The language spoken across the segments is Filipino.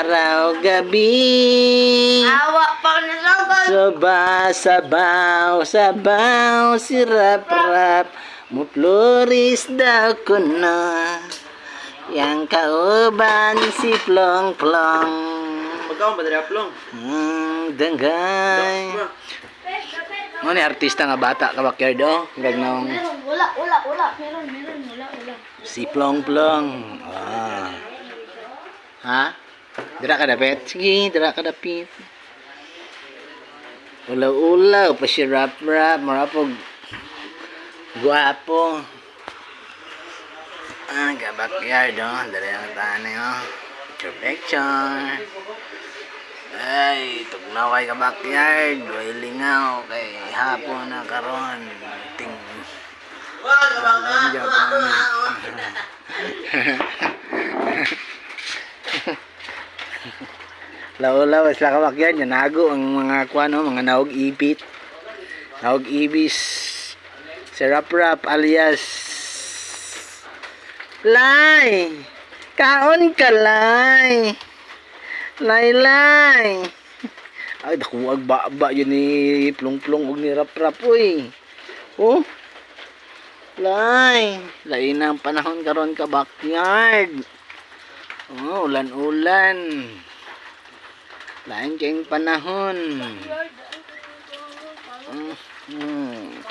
araw, gabi. Awa pa na lang. Sabaw, sabaw, sirap-rap. Mupluris daw ko na. Yang kauban si Plong-Plong. Magkaon ba dira plong? Dangay. Ano ni artista nga bata ka backyard oh? Gagnong Wala. Meron, wala. si Plong-Plong. Ah. Ha? Dira ka dapit? Sige, dira ka dapit. Ulaw-ulaw, pa si rap-rap, marapog guwapo. Ka backyard oh, dira ang tanay oh. Picture. Ay, tugnaway ka backyard, way lingaw kay hapon na karon. Ting. Law-law sila ka backyard, nago ang mga kuano, mga naog ipit. Naog ibis. Si Rap-Rap alias Lay. Kaon ka lay. Laylay. Ay, dakuwag ba yun ni Plong-Plong ug ni Rap-Rap, uy. Oh. Lay. Lain ang panahon karon ka backyard. Oh, ulan-ulan. Lain kayong panahon.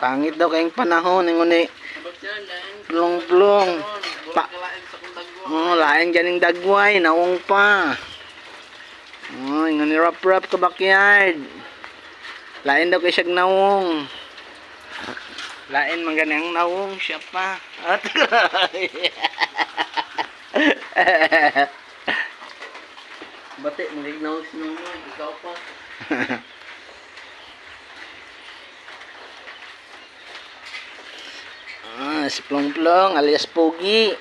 Pangit daw kayong panahon. Ingon ni Plong-Plong. Lain dyan yung dagway. Nawong pa. Ingon ni Rap-Rap ka backyard. Lain daw kay siyag nawong. Lain man ganang nawong siya pa. At Bate, malignaw si Nono, ikaw pa. Si Plong-Plong alias Pogi.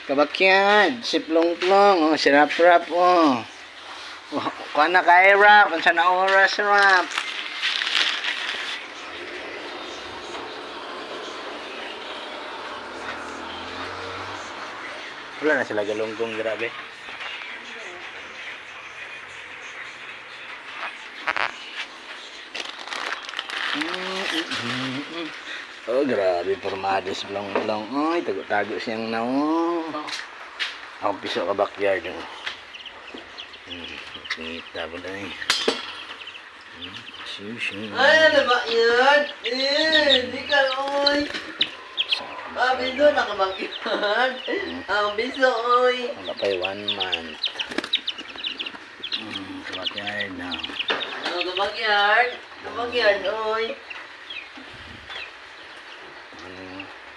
Kabakyad, si Plong-Plong, oh, si Rap-Rap, oh. Kuha na kay Rap, ang sana oras, Rap. Wala na sila galunggong, grabe. Oh, grabe, formado si Plong-Plong. Ay, tago-tago siyang naong. Ako piso ka backyard. Kita po na eh. Ay, ano ba yan? Di ka, oy. Biso, nakabakyan. Biso, oy. Wala pa 1 month. Backyard na. Ano, kabakyan? Kabakyan, oy.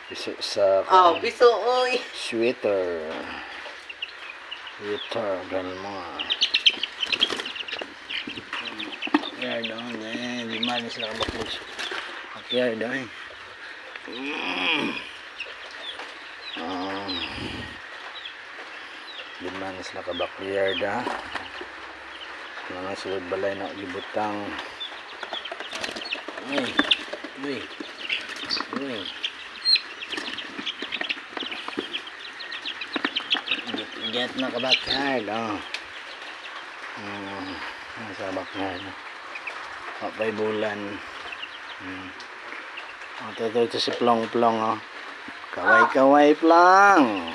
Piso sa Biso, oy. sweater. Sweater, ganun mo. Backyard na. Lima na sila kabaklag. Backyard na eh. Lima na sila ka-backyard ha. Mga sulod balay na libutang. Uy. Get na ka-backyard oh. Nasa backyard kapay bulan. Ito si Plong-Plong oh. Kaway-kaway Plong.